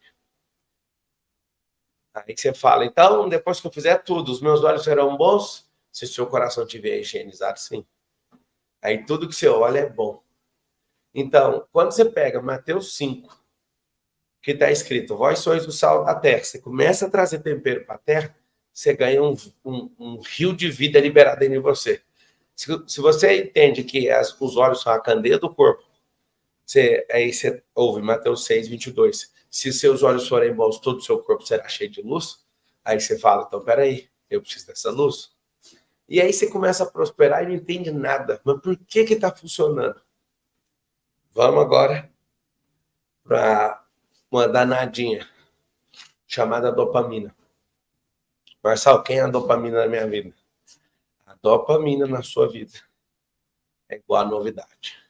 Aí você fala, então, depois que eu fizer tudo, os meus olhos serão bons? Se o seu coração estiver higienizado, sim. Aí tudo que você olha é bom. Então, quando você pega Mateus 5, que está escrito, vós sois o sal da terra, você começa a trazer tempero para a terra, você ganha um rio de vida liberado dentro de você. Se você entende que os olhos são a candeia do corpo, aí você ouve Mateus 6, 22. Se seus olhos forem bons, todo o seu corpo será cheio de luz. Aí você fala, então peraí, eu preciso dessa luz. E aí você começa a prosperar e não entende nada. Mas por que está funcionando? Vamos agora para uma danadinha chamada dopamina. Marçal, quem é a dopamina na minha vida? A dopamina na sua vida é igual a novidade.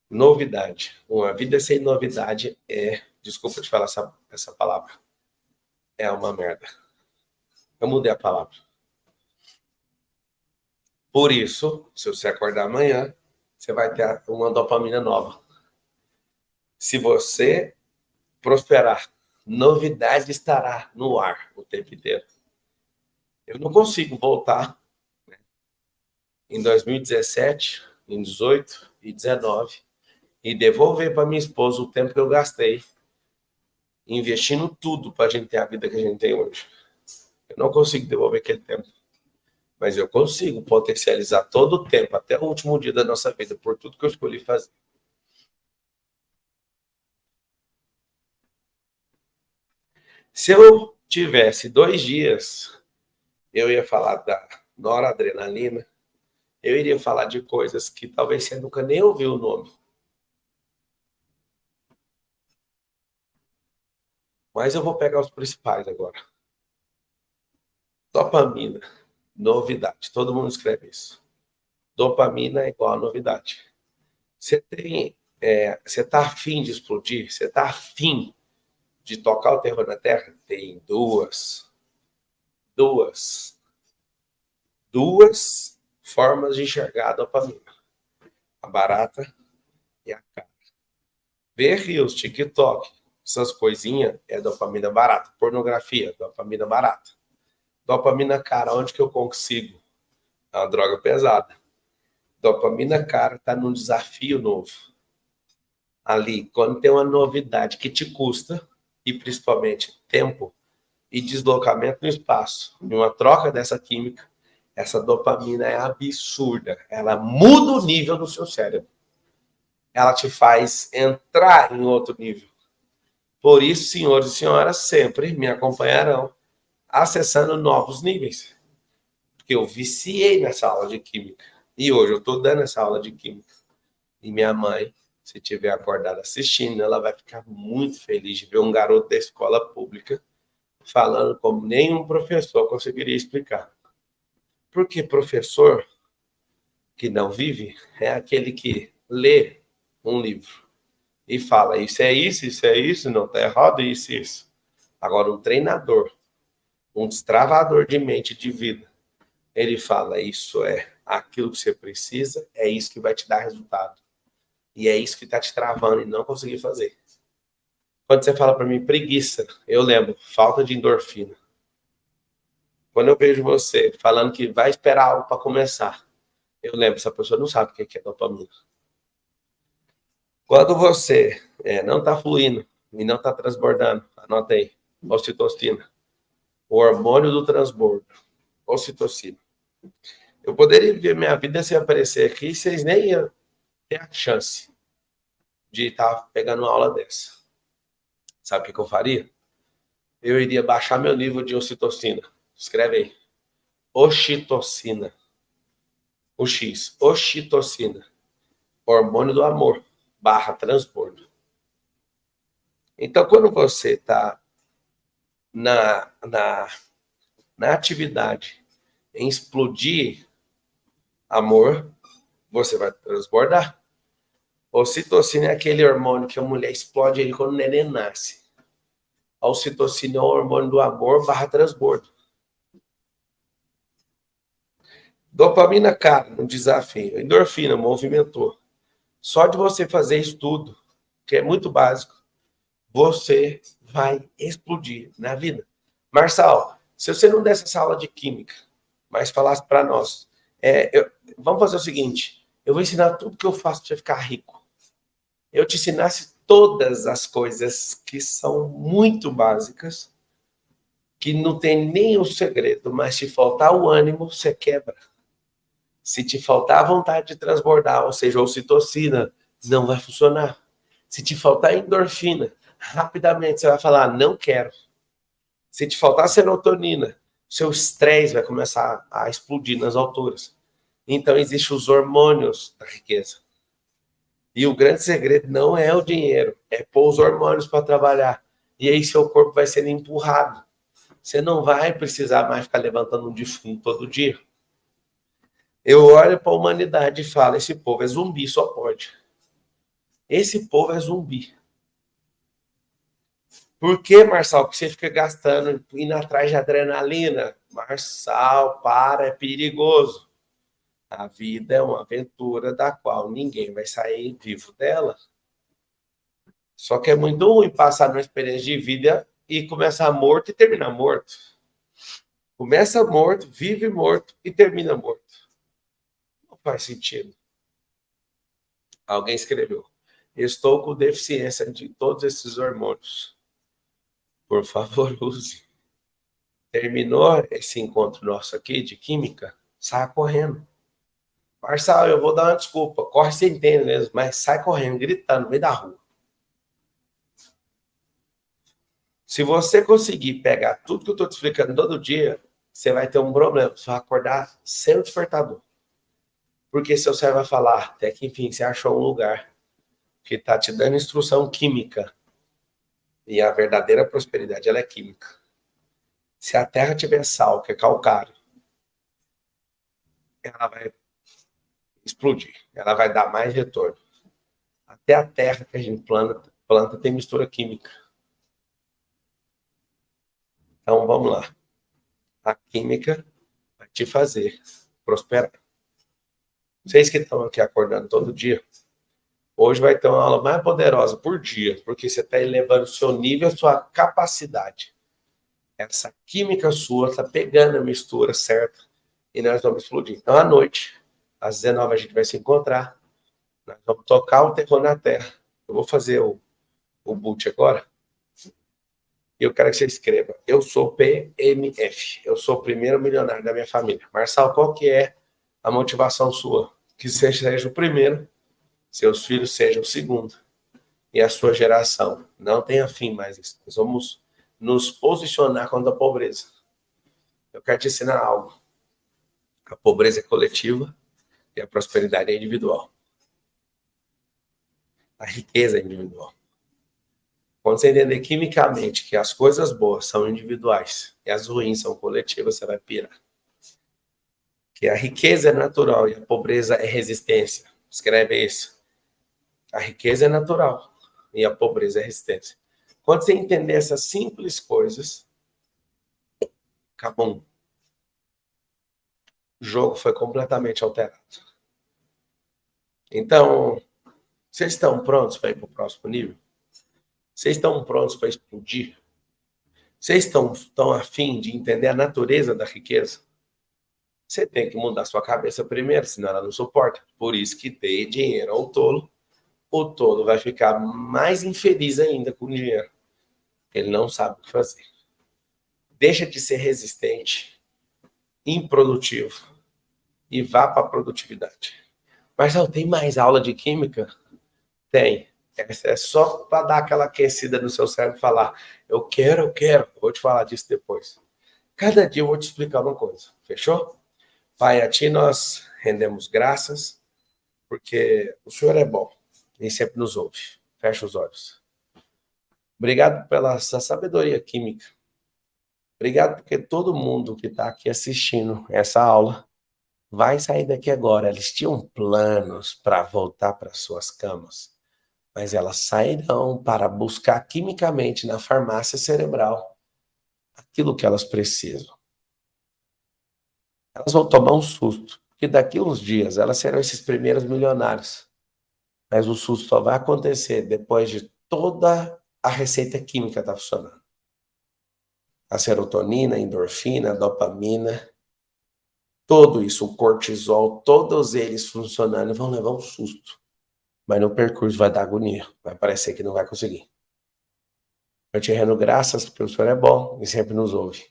Novidade. Uma vida sem novidade desculpa te falar essa palavra, é uma merda. Eu mudei a palavra. Por isso, se você acordar amanhã, você vai ter uma dopamina nova. Se você prosperar, novidade estará no ar o tempo inteiro. Eu não consigo voltar em 2017, em 18 e 19 e devolver para minha esposa o tempo que eu gastei investindo tudo para a gente ter a vida que a gente tem hoje. Eu não consigo devolver aquele tempo, mas eu consigo potencializar todo o tempo, até o último dia da nossa vida, por tudo que eu escolhi fazer. Se eu tivesse 2 dias, eu ia falar da noradrenalina, eu iria falar de coisas que talvez você nunca nem ouviu o nome. Mas eu vou pegar os principais agora. Dopamina, novidade. Todo mundo escreve isso. Dopamina é igual a novidade. Você está afim de explodir? Você está afim de tocar o terror na Terra? Tem duas formas de enxergar a dopamina. A barata e a cara. Ver rios, TikTok, essas coisinhas é dopamina barata. Pornografia, dopamina barata. Dopamina cara, onde que eu consigo? É uma droga pesada. Dopamina cara está num desafio novo. Ali, quando tem uma novidade que te custa, e principalmente tempo, e deslocamento no espaço, em uma troca dessa química, essa dopamina é absurda. Ela muda o nível do seu cérebro. Ela te faz entrar em outro nível. Por isso, senhores e senhoras, sempre me acompanharão acessando novos níveis. Porque eu viciei nessa aula de química. E hoje eu estou dando essa aula de química. E minha mãe, se estiver acordada assistindo, ela vai ficar muito feliz de ver um garoto da escola pública falando como nenhum professor conseguiria explicar. Porque professor que não vive é aquele que lê um livro e fala, isso é isso, não está errado, isso. Agora, um treinador, um destravador de mente e de vida, ele fala, isso é aquilo que você precisa, é isso que vai te dar resultado. E é isso que está te travando e não conseguir fazer. Quando você fala para mim preguiça, eu lembro, falta de endorfina. Quando eu vejo você falando que vai esperar algo para começar, eu lembro, essa pessoa não sabe o que é dopamina. Quando você não está fluindo e não está transbordando, anota aí, ocitocina, o hormônio do transbordo, ocitocina. Eu poderia viver minha vida sem aparecer aqui, vocês nem iam ter a chance de estar pegando uma aula dessa. Sabe o que eu faria? Eu iria baixar meu nível de ocitocina. Escreve aí. Ocitocina. O X. Ocitocina. Hormônio do amor. / transbordo. Então, quando você está na atividade em explodir amor, você vai transbordar. Ocitocina é aquele hormônio que a mulher explode ele quando o neném nasce. A ocitocina é o hormônio do amor / transbordo. Dopamina, cara, um desafio. Endorfina, movimentou. Só de você fazer isso tudo, que é muito básico, você vai explodir na vida. Marçal, se você não desse essa aula de química, mas falasse para nós, vamos fazer o seguinte, eu vou ensinar tudo que eu faço para você ficar rico. Eu te ensinasse todas as coisas que são muito básicas, que não tem nem o segredo, mas se faltar o ânimo, você quebra. Se te faltar a vontade de transbordar, ou seja, ocitocina, não vai funcionar. Se te faltar endorfina, rapidamente você vai falar, não quero. Se te faltar serotonina, seu estresse vai começar a explodir nas alturas. Então, existem os hormônios da riqueza. E o grande segredo não é o dinheiro, é pôr os hormônios para trabalhar. E aí seu corpo vai sendo empurrado. Você não vai precisar mais ficar levantando um defunto todo dia. Eu olho para a humanidade e falo, esse povo é zumbi, só pode. Esse povo é zumbi. Por que, Marçal, que você fica gastando, indo atrás de adrenalina? Marçal, para, é perigoso. A vida é uma aventura da qual ninguém vai sair vivo dela. Só que é muito ruim passar numa experiência de vida e começar morto e terminar morto. Começa morto, vive morto e termina morto. Não faz sentido. Alguém escreveu. Estou com deficiência de todos esses hormônios. Por favor, use. Terminou esse encontro nosso aqui de química? Saia correndo. Marçal, eu vou dar uma desculpa. Corre sem entender mesmo, mas sai correndo, gritando no meio da rua. Se você conseguir pegar tudo que eu estou te explicando todo dia, você vai ter um problema. Você vai acordar sem o despertador. Porque seu cérebro vai falar, até que enfim, você achou um lugar que está te dando instrução química. E a verdadeira prosperidade, ela é química. Se a terra tiver sal, que é calcário, ela vai explodir. Ela vai dar mais retorno. Até a terra que a gente planta tem mistura química. Então, vamos lá. A química vai te fazer prosperar. Vocês que estão aqui acordando todo dia, hoje vai ter uma aula mais poderosa por dia, porque você está elevando o seu nível, a sua capacidade. Essa química sua está pegando a mistura certa e nós vamos explodir. Então, à noite, às 19 a gente vai se encontrar, nós vamos tocar o terror na terra. Eu vou fazer o boot agora. E eu quero que você escreva: eu sou PMF, eu sou o primeiro milionário da minha família. Marçal, qual que é a motivação sua? Que você seja o primeiro, seus filhos sejam o segundo, e a sua geração não tenha fim mais isso. Nós vamos nos posicionar contra a pobreza. Eu quero te ensinar algo. A pobreza é coletiva e a prosperidade é individual. A riqueza é individual. Quando você entender quimicamente que as coisas boas são individuais e as ruins são coletivas, você vai pirar. Que a riqueza é natural e a pobreza é resistência. Escreve isso. A riqueza é natural e a pobreza é resistência. Quando você entender essas simples coisas, acabou. O jogo foi completamente alterado. Então, vocês estão prontos para ir para o próximo nível? Vocês estão prontos para explodir? Vocês estão afim de entender a natureza da riqueza? Você tem que mudar sua cabeça primeiro, senão ela não suporta. Por isso que dê dinheiro ao tolo. O tolo vai ficar mais infeliz ainda com o dinheiro. Ele não sabe o que fazer. Deixa de ser resistente, improdutivo e vá para a produtividade. Mas não tem mais aula de química? Tem. É só para dar aquela aquecida no seu cérebro e falar: eu quero. Eu vou te falar disso depois. Cada dia eu vou te explicar uma coisa. Fechou? Pai, a ti nós rendemos graças, porque o Senhor é bom e sempre nos ouve. Fecha os olhos. Obrigado pela sua sabedoria química. Obrigado porque todo mundo que está aqui assistindo essa aula vai sair daqui agora. Eles tinham planos para voltar para suas camas, mas elas sairão para buscar quimicamente na farmácia cerebral aquilo que elas precisam. Elas vão tomar um susto, porque daqui a uns dias elas serão esses primeiros milionários. Mas o susto só vai acontecer depois de toda a receita química estar funcionando. A serotonina, a endorfina, a dopamina, tudo isso, o cortisol, todos eles funcionando, vão levar um susto. Mas no percurso vai dar agonia, vai parecer que não vai conseguir. Eu te rendo graças porque o Senhor é bom e sempre nos ouve.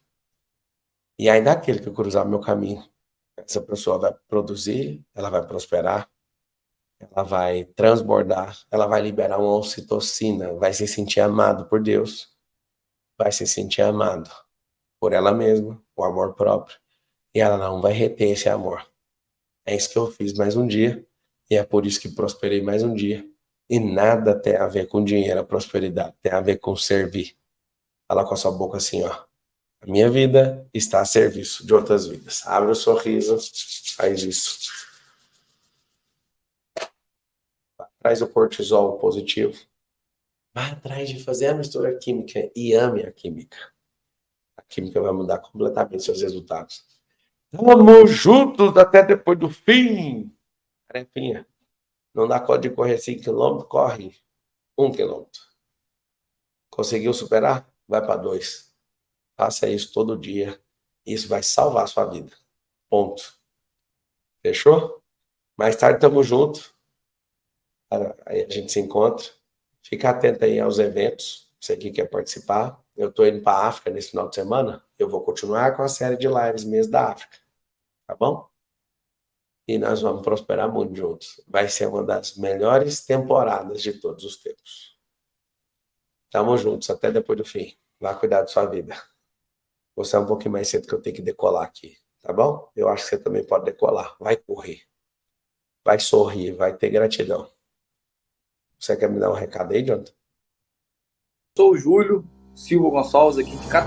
E ainda aquele que cruzar meu caminho, essa pessoa vai produzir, ela vai prosperar, ela vai transbordar, ela vai liberar uma ocitocina, vai se sentir amado por Deus, vai se sentir amado por ela mesma, o amor próprio, e ela não vai reter esse amor. É isso que eu fiz mais um dia, e é por isso que prosperei mais um dia. E nada tem a ver com dinheiro, a prosperidade, tem a ver com servir. Fala com a sua boca assim, ó. A minha vida está a serviço de outras vidas. Abre o sorriso, faz isso. Traz o cortisol positivo. Vai atrás de fazer a mistura química e ame a química. A química vai mudar completamente seus resultados. Vamos juntos até depois do fim. Tarefinha. Não dá conta de correr 5 km, corre 1 km. Conseguiu superar? Vai para 2. Faça isso todo dia. Isso vai salvar a sua vida. Ponto. Fechou? Mais tarde estamos juntos. Aí a gente se encontra. Fica atento aí aos eventos. Você que quer participar. Eu estou indo para a África nesse final de semana. Eu vou continuar com a série de lives mês da África. Tá bom? E nós vamos prosperar muito juntos. Vai ser uma das melhores temporadas de todos os tempos. Tamo juntos, até depois do fim. Vá cuidar da sua vida. Você é um pouquinho mais cedo que eu tenho que decolar aqui, tá bom? Eu acho que você também pode decolar. Vai correr. Vai sorrir, vai ter gratidão. Você quer me dar um recado aí, Jonathan? Sou o Júlio Silva Gonçalves, aqui de Cataguá.